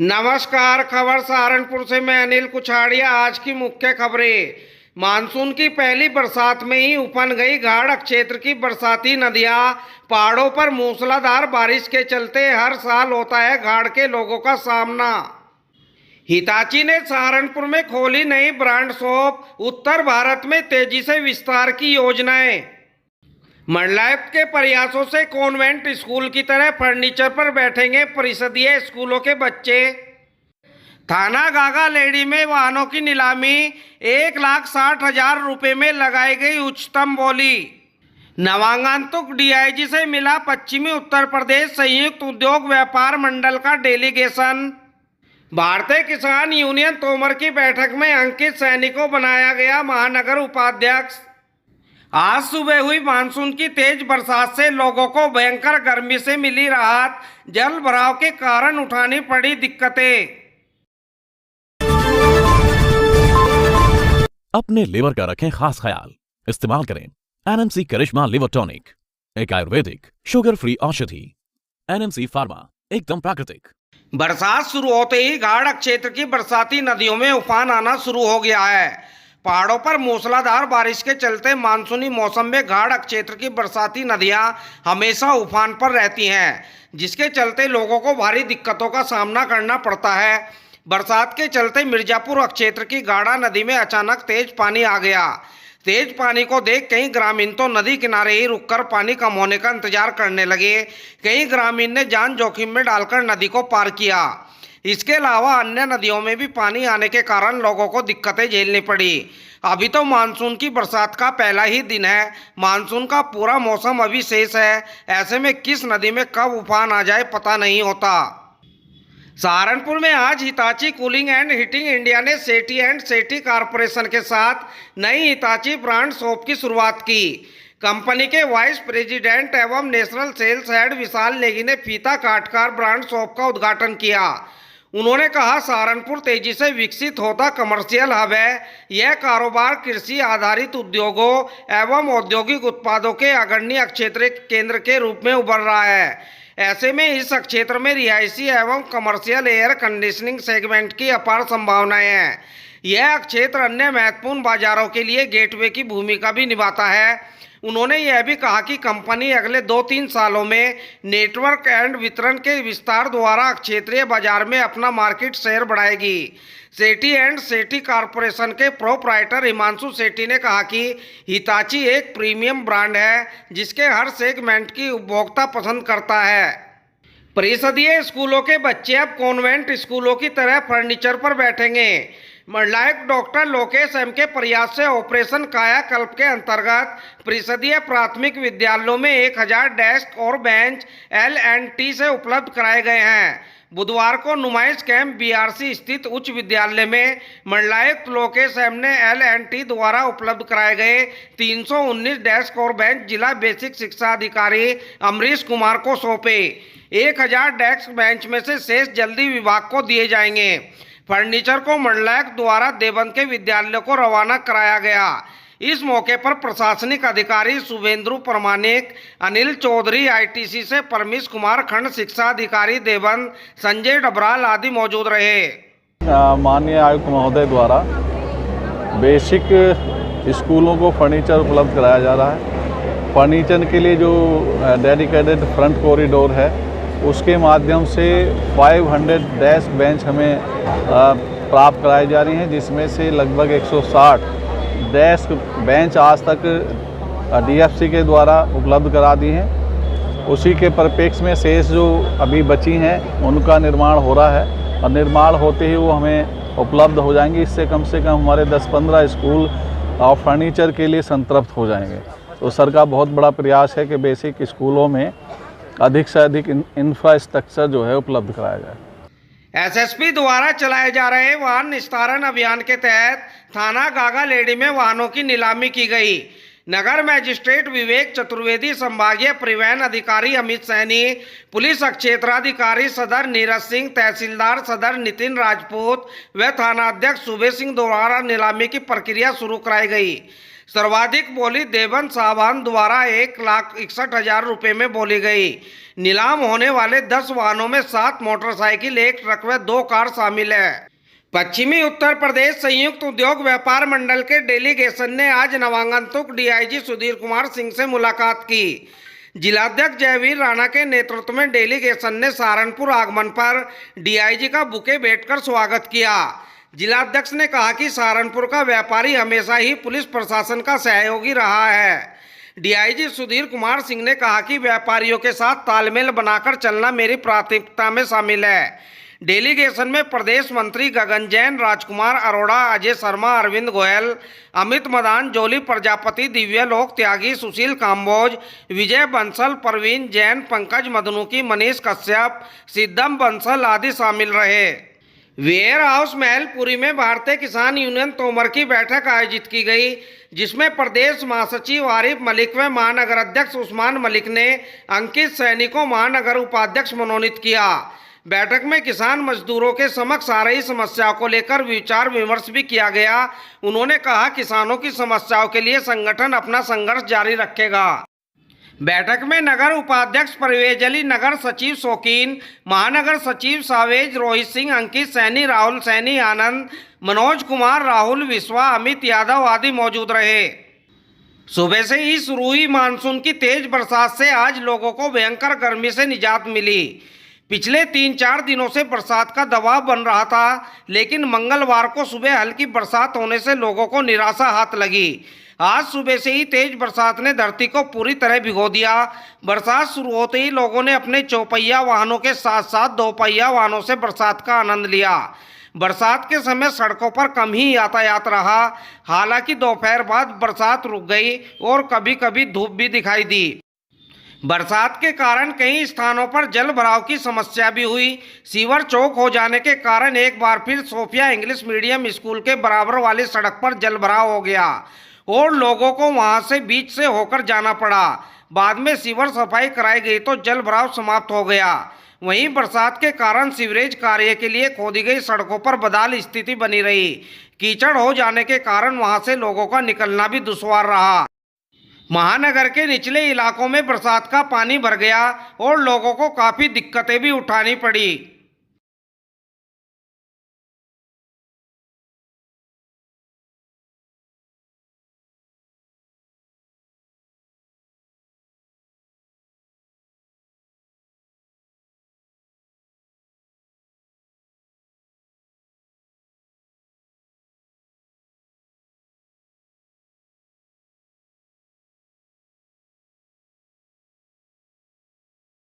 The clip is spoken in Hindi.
नमस्कार। खबर सहारनपुर से मैं अनिल कुछाड़िया। आज की मुख्य खबरें। मानसून की पहली बरसात में ही उफन गई घाड़ क्षेत्र की बरसाती नदियां। पहाड़ों पर मूसलाधार बारिश के चलते हर साल होता है घाड़ के लोगों का सामना। हिताची ने सहारनपुर में खोली नई ब्रांड शॉप। उत्तर भारत में तेजी से विस्तार की योजनाएं। मंडलायुक्त के प्रयासों से कॉन्वेंट स्कूल की तरह फर्नीचर पर बैठेंगे परिषदीय स्कूलों के बच्चे। थाना गागालेडी में वाहनों की नीलामी। 1,60,000 रुपए में लगाई गई उच्चतम बोली। नवागंतुक डीआईजी से मिला पश्चिमी उत्तर प्रदेश संयुक्त उद्योग व्यापार मंडल का डेलीगेशन। भारतीय किसान यूनियन तोमर की बैठक में अंकित सैनी को बनाया गया महानगर उपाध्यक्ष। आज सुबह हुई मानसून की तेज बरसात से लोगों को भयंकर गर्मी से मिली राहत। जल भराव के कारण उठानी पड़ी दिक्कतें। अपने लीवर का रखें खास ख्याल। इस्तेमाल करें एनएमसी करिश्मा लिवर टॉनिक, एक आयुर्वेदिक शुगर फ्री औषधि। एनएमसी फार्मा, एकदम प्राकृतिक। बरसात शुरू होते ही घाड़ क्षेत्र की बरसाती नदियों में उफान आना शुरू हो गया है। पहाड़ों पर मूसलाधार बारिश के चलते मानसूनी मौसम में घाड़ क्षेत्र की बरसाती नदियां हमेशा उफान पर रहती हैं, जिसके चलते लोगों को भारी दिक्कतों का सामना करना पड़ता है। बरसात के चलते मिर्जापुर क्षेत्र की गाड़ा नदी में अचानक तेज पानी आ गया। तेज पानी को देख कई ग्रामीण तो नदी किनारे ही रुककर पानी कम होने का इंतजार करने लगे। कई ग्रामीण ने जान जोखिम में डालकर नदी को पार किया। इसके अलावा अन्य नदियों में भी पानी आने के कारण लोगों को दिक्कतें झेलनी पड़ी। अभी तो मानसून की बरसात का पहला ही दिन है। मानसून का पूरा मौसम अभी शेष है। ऐसे में किस नदी में कब उफान आ जाए पता नहीं होता। सहारनपुर में आज Hitachi cooling and heating India ने सेठी एंड सेठी कॉरपोरेशन के साथ नई हिताची ब्रांड शॉप की शुरुआत की। कंपनी के वाइस प्रेसिडेंट एवं नेशनल सेल्स हेड विशाल नेगी ने फीता काटकर ब्रांड शॉप का उद्घाटन किया। उन्होंने कहा, सहारनपुर तेजी से विकसित होता कमर्शियल हब है। यह कारोबार कृषि आधारित उद्योगों एवं औद्योगिक उत्पादों के अग्रणी क्षेत्र केंद्र के रूप में उभर रहा है। ऐसे में इस क्षेत्र में रिहायशी एवं कमर्शियल एयर कंडीशनिंग सेगमेंट की अपार संभावनाएं हैं। यह क्षेत्र अन्य महत्वपूर्ण बाजारों के लिए गेटवे की भूमिका भी निभाता है। उन्होंने यह भी कहा कि कंपनी अगले 2-3 सालों में नेटवर्क एंड वितरण के विस्तार द्वारा क्षेत्रीय बाजार में अपना मार्केट शेयर बढ़ाएगी। सेठी एंड सेठी कॉरपोरेशन के प्रोप्राइटर हिमांशु सेठी ने कहा कि हिताची एक प्रीमियम ब्रांड है, जिसके हर सेगमेंट की उपभोक्ता पसंद करता है। परिषदीय स्कूलों के बच्चे अब कॉन्वेंट स्कूलों की तरह फर्नीचर पर बैठेंगे। मंडलायुक्त डॉक्टर लोकेश एम के प्रयास से ऑपरेशन कायाकल्प के अंतर्गत परिषदीय प्राथमिक विद्यालयों में 1,000 डेस्क और बेंच L&T से उपलब्ध कराए गए हैं। बुधवार को नुमाइश कैंप बीआरसी स्थित उच्च विद्यालय में मंडलायुक्त लोकेश एम ने L&T द्वारा उपलब्ध कराए गए 319 डेस्क और बेंच जिला बेसिक शिक्षा अधिकारी अमरीश कुमार को सौंपे। 1,000 डेस्क बेंच में से शेष जल्दी विभाग को दिए जाएंगे। फर्नीचर को मंडलायुक्त द्वारा देवबंद के विद्यालयों को रवाना कराया गया। इस मौके पर प्रशासनिक अधिकारी शुभेंदु प्रमाणिक, अनिल चौधरी आईटीसी से परमेश कुमार, खंड शिक्षा अधिकारी देवबंद, संजय डबराल आदि मौजूद रहे। माननीय आयुक्त महोदय द्वारा बेसिक स्कूलों को फर्नीचर उपलब्ध कराया जा रहा है। फर्नीचर के लिए जो डेडिकेटेड फ्रंट कॉरिडोर है, उसके माध्यम से 500 डेस्क बेंच हमें प्राप्त कराई जा रही हैं, जिसमें से लगभग 160 डेस्क बेंच आज तक डीएफसी के द्वारा उपलब्ध करा दी हैं। उसी के परिप्रेक्ष्य में शेष जो अभी बची हैं उनका निर्माण हो रहा है, और निर्माण होते ही वो हमें उपलब्ध हो जाएंगी। इससे कम से कम हमारे 10-15 स्कूल और फर्नीचर के लिए संतृप्त हो जाएंगे। तो सर का बहुत बड़ा प्रयास है कि बेसिक स्कूलों में अधिक से अधिक इंफ्रास्ट्रक्चर जो है उपलब्ध कराया जाए। एसएसपी द्वारा चलाए जा रहे वाहन निस्तारण अभियान के तहत थाना गागालेडी में वाहनों की नीलामी की गई। नगर मजिस्ट्रेट विवेक चतुर्वेदी, संभागीय परिवहन अधिकारी अमित सैनी, पुलिस क्षेत्राधिकारी सदर नीरज सिंह, तहसीलदार सदर नितिन राजपूत व थानाध्यक्ष सुबेश सिंह द्वारा नीलामी की प्रक्रिया शुरू कराई गई। सर्वाधिक बोली देवन साहबान द्वारा 1,61,000 रुपये में बोली गई। नीलाम होने वाले 10 वाहनों में 7 मोटरसाइकिल, 1 ट्रक व 2 कार शामिल है। पश्चिमी उत्तर प्रदेश संयुक्त उद्योग व्यापार मंडल के डेलीगेशन ने आज नवागंतुक डीआईजी सुधीर कुमार सिंह से मुलाकात की। जिलाध्यक्ष जयवीर राणा के नेतृत्व में डेलीगेशन ने सहारनपुर आगमन पर डीआईजी का बुके भेंटकर स्वागत किया। जिलाध्यक्ष ने कहा कि सहारनपुर का व्यापारी हमेशा ही पुलिस प्रशासन का सहयोगी रहा है। डीआईजी सुधीर कुमार सिंह ने कहा कि व्यापारियों के साथ तालमेल बनाकर चलना मेरी प्राथमिकता में शामिल है। डेलीगेशन में प्रदेश मंत्री गगन जैन, राजकुमार अरोड़ा, अजय शर्मा, अरविंद गोयल, अमित मदान, जोली प्रजापति, दिव्य लोक त्यागी, सुशील काम्बोज, विजय बंसल, प्रवीण जैन, पंकज मदनुकी, मनीष कश्यप, सिद्धम बंसल आदि शामिल रहे। वेयर हाउस महलपुरी में भारतीय किसान यूनियन तोमर की बैठक आयोजित की गई, जिसमें प्रदेश महासचिव आरिफ मलिक व महानगर अध्यक्ष उस्मान मलिक ने अंकित सैनी को महानगर उपाध्यक्ष मनोनीत किया। बैठक में किसान मजदूरों के समक्ष आ रही समस्याओं को लेकर विचार विमर्श भी किया गया। उन्होंने कहा किसानों की समस्याओं के लिए संगठन अपना संघर्ष जारी रखेगा। बैठक में नगर उपाध्यक्ष परवेज अली, नगर सचिव शौकीन, महानगर सचिव सावेज, रोहित सिंह, अंकित सैनी, राहुल सैनी, आनंद, मनोज कुमार, राहुल विश्वा, अमित यादव आदि मौजूद रहे। सुबह से ही शुरू हुई मानसून की तेज बरसात से आज लोगों को भयंकर गर्मी से निजात मिली। पिछले 3-4 दिनों से बरसात का दबाव बन रहा था, लेकिन मंगलवार को सुबह हल्की बरसात होने से लोगों को निराशा हाथ लगी। आज सुबह से ही तेज बरसात ने धरती को पूरी तरह भिगो दिया। बरसात शुरू होते ही लोगों ने अपने चौपहिया वाहनों के साथ साथ दोपहिया वाहनों से बरसात का आनंद लिया। बरसात के समय सड़कों पर कम ही यातायात रहा। हालांकि दोपहर बाद बरसात रुक गई और कभी कभी धूप भी दिखाई दी। बरसात के कारण कई स्थानों पर जल भराव की समस्या भी हुई। सीवर चौक हो जाने के कारण एक बार फिर सोफिया इंग्लिश मीडियम स्कूल के बराबर वाली सड़क पर जल भराव हो गया और लोगों को वहां से बीच से होकर जाना पड़ा। बाद में सीवर सफाई कराई गई तो जल भराव समाप्त हो गया। वहीं बरसात के कारण सीवरेज कार्य के लिए खोदी गई सड़कों पर बदहाल स्थिति बनी रही। कीचड़ हो जाने के कारण वहां से लोगों का निकलना भी दुश्वार रहा। महानगर के निचले इलाकों में बरसात का पानी भर गया और लोगों को काफ़ी दिक्कतें भी उठानी पड़ी।